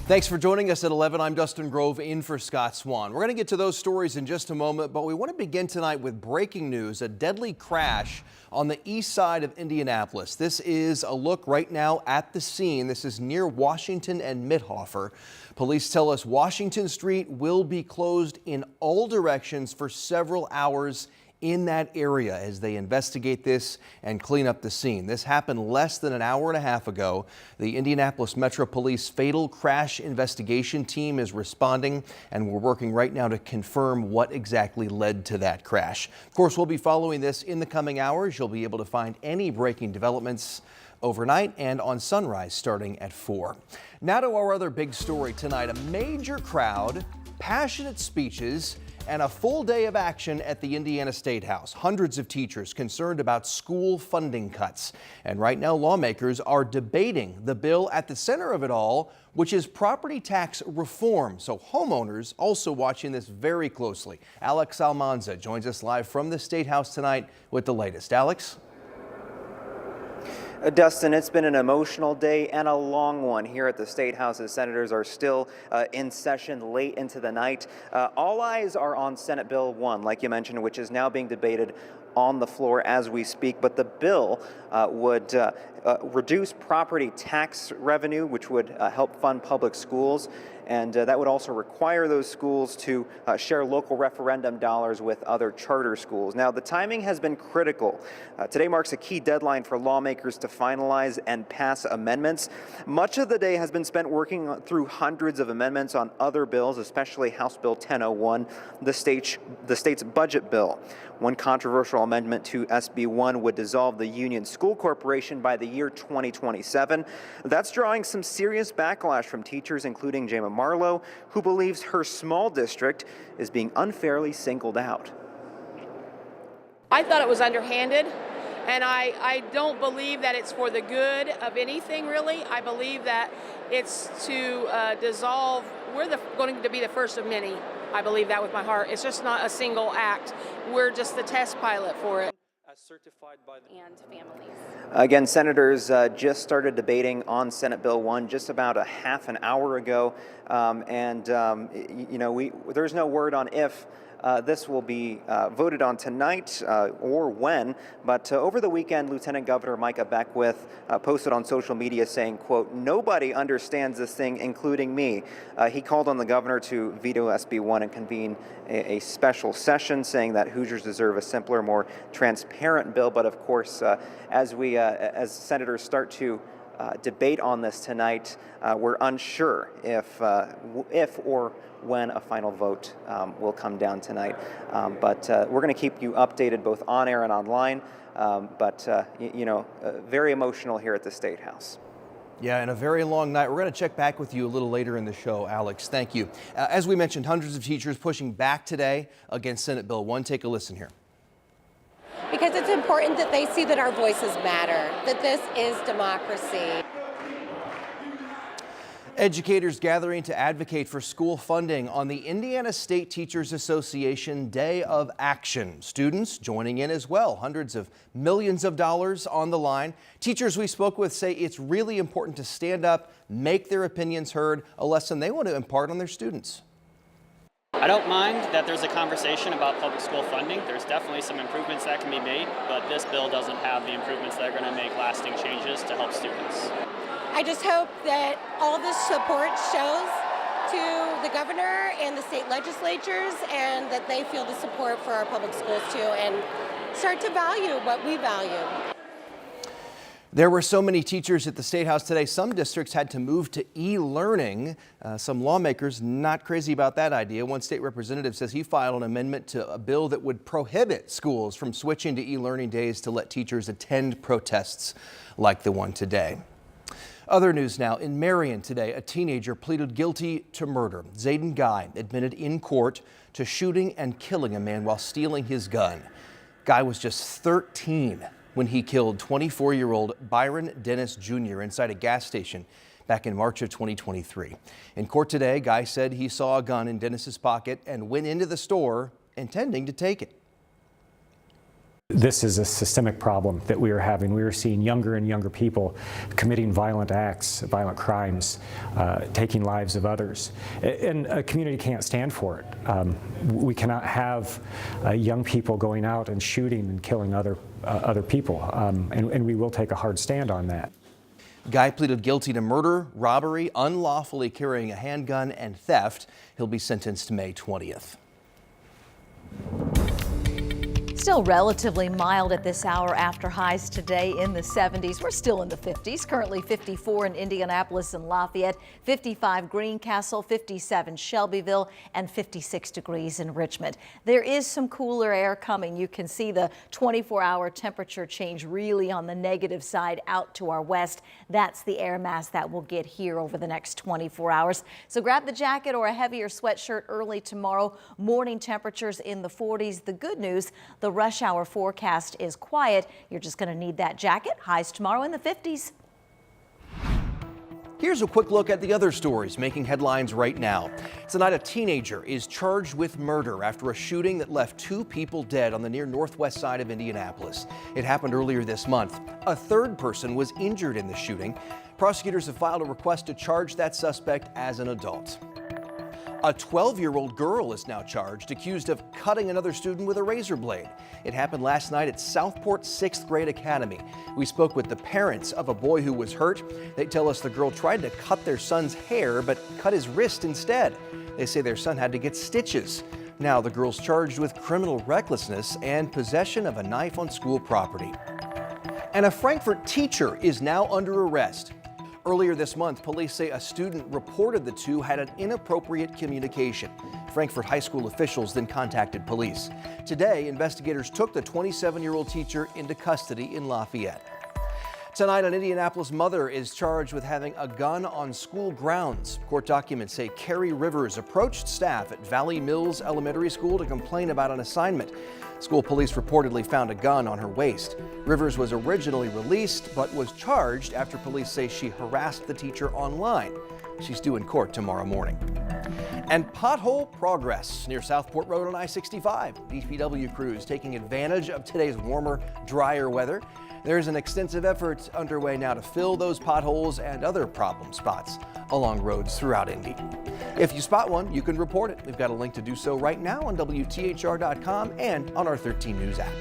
Thanks for joining us at 11. I'm Dustin Grove in for Scott Swan. We're going to get to those stories in just a moment, but we want to begin tonight with breaking news, a deadly crash on the east side of Indianapolis. This is a look right now at the scene. This is near Washington and Mithofer. Police tell us Washington Street will be closed in all directions for several hours in that area as they investigate this and clean up the scene. This happened less than an hour and a half ago. The Indianapolis Metro Police Fatal Crash Investigation Team is responding, and we're working right now to confirm what exactly led to that crash. Of course, we'll be following this in the coming hours. You'll be able to find any breaking developments overnight and on sunrise starting at 4. Now to our other big story tonight. A major crowd, passionate speeches, and a full day of action at the Indiana Statehouse. Hundreds of teachers concerned about school funding cuts. And right now, lawmakers are debating the bill at the center of it all, which is property tax reform. So homeowners also watching this very closely. Alex Almanza joins us live from the Statehouse tonight with the latest. Alex? Dustin, it's been an emotional day and a long one here at the Statehouse as senators are still in session late into the night. All eyes are on Senate Bill 1, like you mentioned, which is now being debated on the floor as we speak. But the bill would reduce property tax revenue, which would help fund public schools. And that would also require those schools to share local referendum dollars with other charter schools. Now, the timing has been critical. Today marks a key deadline for lawmakers to finalize and pass amendments. Much of the day has been spent working through hundreds of amendments on other bills, especially House Bill 1001, the state's budget bill. One controversial amendment to SB 1 would dissolve the Union School Corporation by the year 2027. That's drawing some serious backlash from teachers, including Jama Marlowe, who believes her small district is being unfairly singled out. I thought it was underhanded, and I don't believe that it's for the good of anything, really. I believe that it's to dissolve. We're going to be the first of many. I believe that with my heart. It's just not a single act. We're just the test pilot for it. As certified by the And families. Again, senators just started debating on Senate Bill 1 just about a half an hour ago. There's no word on if this will be voted on tonight or when, but over the weekend, Lieutenant Governor Micah Beckwith posted on social media saying, quote, "Nobody understands this thing, including me." He called on the governor to veto SB 1 and convene a special session, saying that Hoosiers deserve a simpler, more transparent bill. But of course, as senators start to debate on this tonight, we're unsure if or when a final vote will come down tonight. But we're going to keep you updated both on air and online. Very emotional here at the Statehouse. Yeah, and a very long night. We're going to check back with you a little later in the show, Alex. Thank you. As we mentioned, hundreds of teachers pushing back today against Senate Bill 1. Take a listen here. Because it's important that they see that our voices matter, that this is democracy. Educators gathering to advocate for school funding on the Indiana State Teachers Association Day of Action. Students joining in as well. Hundreds of millions of dollars on the line. Teachers we spoke with say it's really important to stand up, make their opinions heard, a lesson they want to impart on their students. I don't mind that there's a conversation about public school funding. There's definitely some improvements that can be made, but this bill doesn't have the improvements that are going to make lasting changes to help students. I just hope that all this support shows to the governor and the state legislatures, and that they feel the support for our public schools too and start to value what we value. There were so many teachers at the Statehouse today. Some districts had to move to e-learning. Some lawmakers not crazy about that idea. One state representative says he filed an amendment to a bill that would prohibit schools from switching to e-learning days to let teachers attend protests like the one today. Other news now. In Marion today, a teenager pleaded guilty to murder. Zayden Guy admitted in court to shooting and killing a man while stealing his gun. Guy was just 13 when he killed 24-year-old Byron Dennis Jr. inside a gas station back in March of 2023. In court today, Guy said he saw a gun in Dennis's pocket and went into the store intending to take it. This is a systemic problem that we are having. We are seeing younger and younger people committing violent acts, violent crimes, taking lives of others. And a community can't stand for it. We cannot have young people going out and shooting and killing other people. And we will take a hard stand on that. Guy pleaded guilty to murder, robbery, unlawfully carrying a handgun, and theft. He'll be sentenced May 20th. Still relatively mild at this hour after highs today in the 70s. We're still in the 50s. Currently 54 in Indianapolis and Lafayette, 55 Greencastle, 57 Shelbyville, and 56 degrees in Richmond. There is some cooler air coming. You can see the 24-hour temperature change really on the negative side out to our west. That's the air mass that we'll get here over the next 24 hours. So grab the jacket or a heavier sweatshirt early tomorrow. Morning temperatures in the 40s. The good news, the rush hour forecast is quiet. You're just going to need that jacket. Highs tomorrow in the 50s. Here's a quick look at the other stories making headlines right now. Tonight, a teenager is charged with murder after a shooting that left 2 people dead on the near northwest side of Indianapolis. It happened earlier this month. A third person was injured in the shooting. Prosecutors have filed a request to charge that suspect as an adult. A 12-year-old girl is now charged, accused of cutting another student with a razor blade. It happened last night at Southport 6th Grade Academy. We spoke with the parents of a boy who was hurt. They tell us the girl tried to cut their son's hair, but cut his wrist instead. They say their son had to get stitches. Now the girl's charged with criminal recklessness and possession of a knife on school property. And a Frankfort teacher is now under arrest. Earlier this month, police say a student reported the two had an inappropriate communication. Frankfort High School officials then contacted police. Today, investigators took the 27-year-old teacher into custody in Lafayette. Tonight, an Indianapolis mother is charged with having a gun on school grounds. Court documents say Carrie Rivers approached staff at Valley Mills Elementary School to complain about an assignment. School police reportedly found a gun on her waist. Rivers was originally released, but was charged after police say she harassed the teacher online. She's due in court tomorrow morning. And pothole progress near Southport Road on I-65. DPW crews taking advantage of today's warmer, drier weather. There's an extensive effort underway now to fill those potholes and other problem spots along roads throughout Indy. If you spot one, you can report it. We've got a link to do so right now on WTHR.com and on our 13 News app.